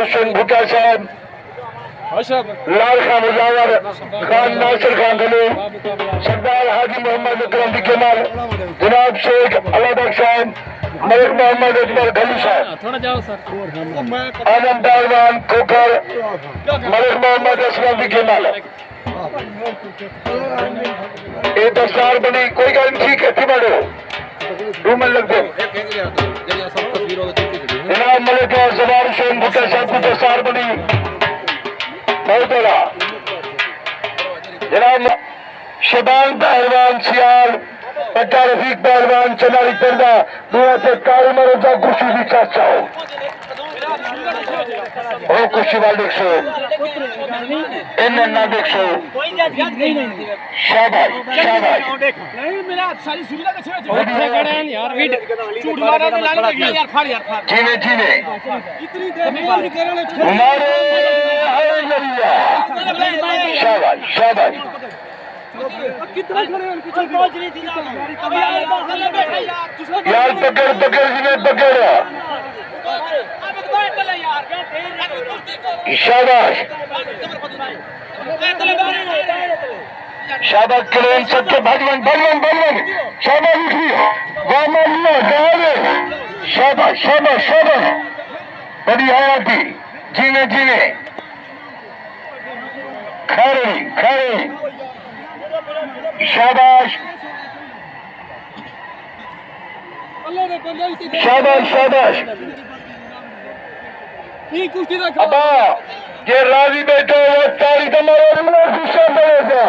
हुसैन भुट्टा साहब, लाल खान मुजावर, खान नासिर खान गली, सरदार हाजी मोहम्मद अकरम बिकेमाल, जनाब शेख अलादक साहब, मलिक मोहम्मद अकबर गली साहब, आजम पहलवान खोखर, मलिक मोहम्मद असलम बिकेमाल। ये दस्तार बनी कोई गल नहीं, ठीक है थी बढ़ो डूमन लग दो। जनाब मलिक जवार हुसैन भुट्टा साहब की दस्तार बनी बहुत बड़ा। जनाब शबान पहलवान सियाल, पट्टा रफीक पहलवान चनारी पर्दा दुआ से कारी मरोजा कुर्सी भी चाचा हो ओ कुर्सी वाल देख सो इन ना देख सो। शाबाश शाबाश नहीं मेरा सारी सुविधा के छे ओथे खड़े हैं यार वीड झूठ मारा तो लाल लगी यार फाड़ यार जीने जीने इतनी देर में करने हमारे हरे नरिया। शाबाश शाबाश कितना खड़े हैं पीछे पहुंच रही थी अब यार बाहर बैठा यार पकड़ पकड़ जिन्हें पकड़ शाबाश शाबाश करें सबके भगवान भगवान भगवान शाबाश उठी वाह मामला गावे। शाबाश शाबाश शाबाश बड़ी हयाती जीने जीने खड़ी खड़ी। शाबाश शाबाश शाबाश अबा ये राजी बैठो वो तारी तुम्हारे गुस्सा पड़ेगा।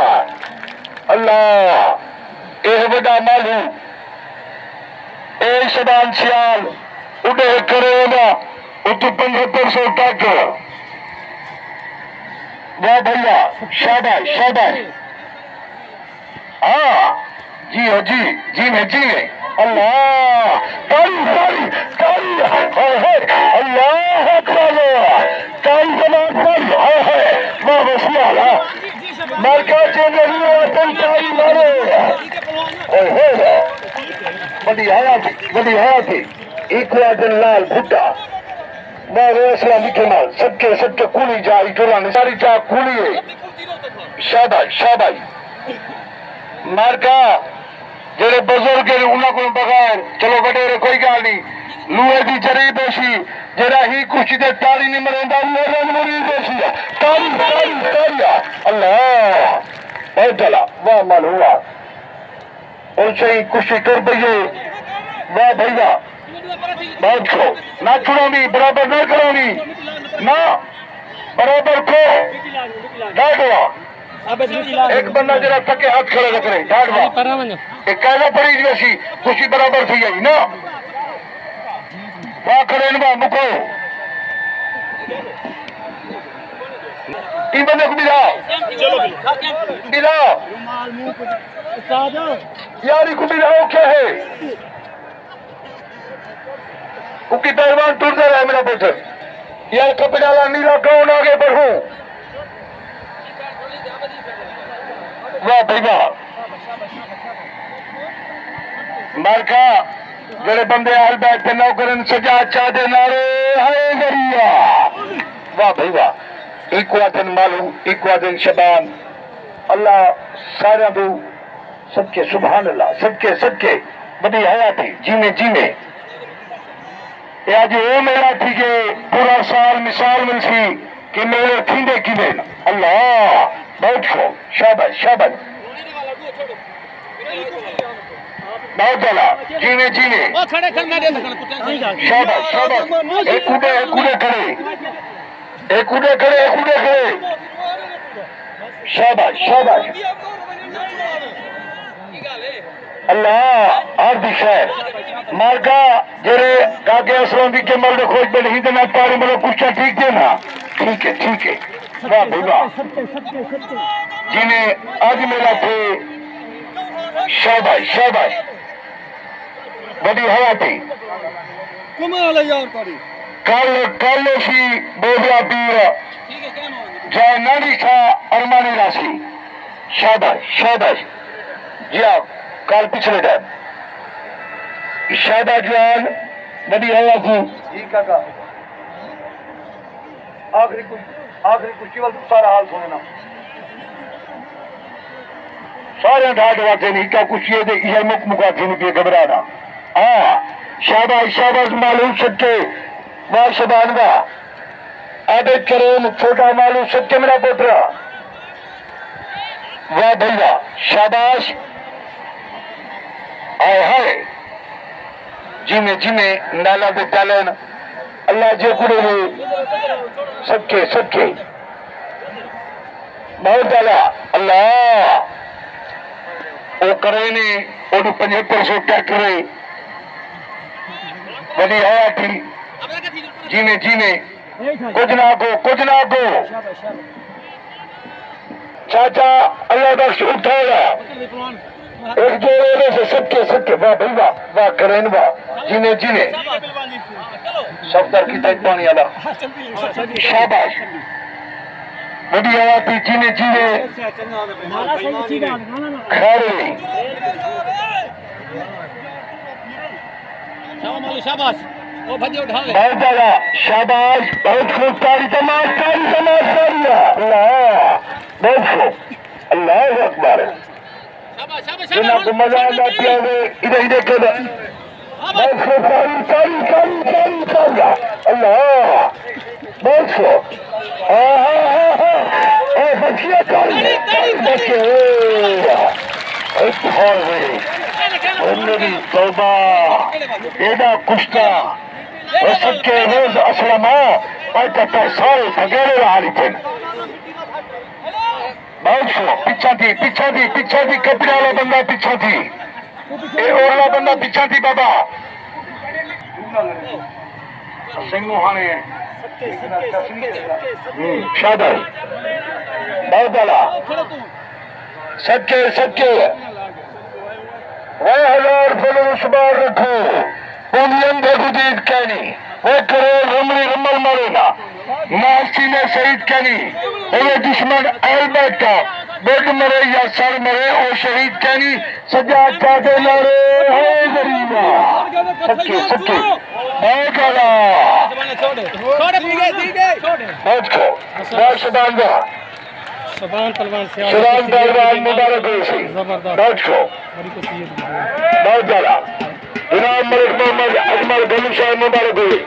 अल्लाह ए बड़ा मालू ए शबान सियाल उड़े करेगा उतु 7500 तक। वाह भैया शाबाश शाबाश। हाँ जी हो जी में जी में। अल्लाह तारी तारी तारी अल्लाह तारी जमात पर वाह वसिया मरका तारी मारे बड़ी आया थी एक दिन लाल भुट्टा माल सबके सबके कूली जारी चुराने सारी चाह कूली है। शाबाश शाबाश मारका जेड़े बुजुर्ग उन्होंने बगैर चलो वडेरे कोई गल नहीं लूहे की जरी पेशी जेड़ा ही कुछ दे तारी नहीं मरेंदा रनमुरी पेशी तारी तारी तारी। अल्लाह बहुत चला वाह माल हुआ और सही कुछ कर पइए। वाह भैया बहुत खो ना छुड़ोगी बराबर ना करोगी ना बराबर खो डाटवा एक बंदा जरा थके हाथ खड़े करे डाटवा एक कैसा पड़ी जैसी खुशी बराबर थी गई ना वाह खड़े ना मुको तीन बंदे को मिला यारी को मिलाओ क्या है उनकी पहलवान टूट रहा है मेरा पुत्र यार कपड़ाला नीला कौन आगे बढ़ू। वाह भाई वाह मारका जेड़े बंदे हाल बैठ के नौकरन सजा चाहते नारे हाय गरिया। वाह भाई वाह एक दिन मालूम एक दिन शबान अल्लाह सारा दू सबके सुभान अल्लाह सबके सबके बड़ी हयाती जीने जीने। आज वो मेला थी के पूरा साल मिसाल मिलसी कि मेरे थींदे किने अल्लाह बहुत खो शाबाश शाबाश बहुत चला जीने जीने शाबाश शाबाश एक कूदे खड़े एक कूदे खड़े शाबाश शाबाश। अल्लाह आरदी खैर मारका जेरे काके असलों की केमल दे खोज पे नहीं देना तारी मतलब कुछ ठीक दे ना ठीक है वाह भाई वाह जिन्हें आज मेला थे शाबाश शाबाश बड़ी हयाती कमाल है यार तारी कल सी बोलिया पीर जय नानी था अरमानी राशि शाबाश शाबाश जी आप कल पिछले टाइम शादा जवान बड़ी हया थी आखिरी कुश्ती वाल सारा हाल सुनना सारे ढाट वाते नहीं क्या कुछ ये यह मुख मुकाती नहीं पे घबराना हाँ शाबाश शाबाश मालूम सत्य वाह शबान का आदे करें छोटा मालूम सत्य मेरा पुत्र वाह भैया शाबाश आए हाय जिमे जिमे नाला दे डालन अल्लाह जे कुड़े सबके सबके बहुत डाला अल्लाह वो करे ने ओनु 7500 ट्रैक्टर वडी हया थी जिमे जिमे कुछ ना को चाचा अल्लाह बख्श उठाएगा एक जोड़े से सबके सबके वाह भाई वाह करें वाह जिने जिने सफदर की तक पानी आला शाबाश बड़ी हवा थी जिने जिने खैर शाबाश वो भजी उठा ले बहुत ज्यादा शाबाश बहुत खूब तारी तमाश अल्लाह बहुत खूब अल्लाह अकबर जिन्ना को मजा आता है इधर इधर के बहुत खूब तारी अल्लाह बहुत खूब बचिया तारी मेरी तौबा एदा कुश्ता सबके रोज असलमा और सारे फगेरे हारी थे बहुत पीछा थी कपड़े वाला बंदा पीछा थी ओरला बंदा पीछा थी बाबा सिंगुहाने शादर बहुत डाला सच्चे 1000 फॉलोअर्स बार रखो पुनियम गुजीत कहनी वो करोड़ रमणी रमल मारेना नासी ने शहीद कहनी वो दुश्मन अलबैठा बेड मरे या सर मरे और शहीद कहनी सजा चाहते लड़े हो गरीबा सच्चे बहुत गाला बहुत को बहुत शबान पहलवान मुबारक हो बहुत को बहुत गाला जनाब मलिक मोहम्मद अजमल गनी शाह मुबारक हुई।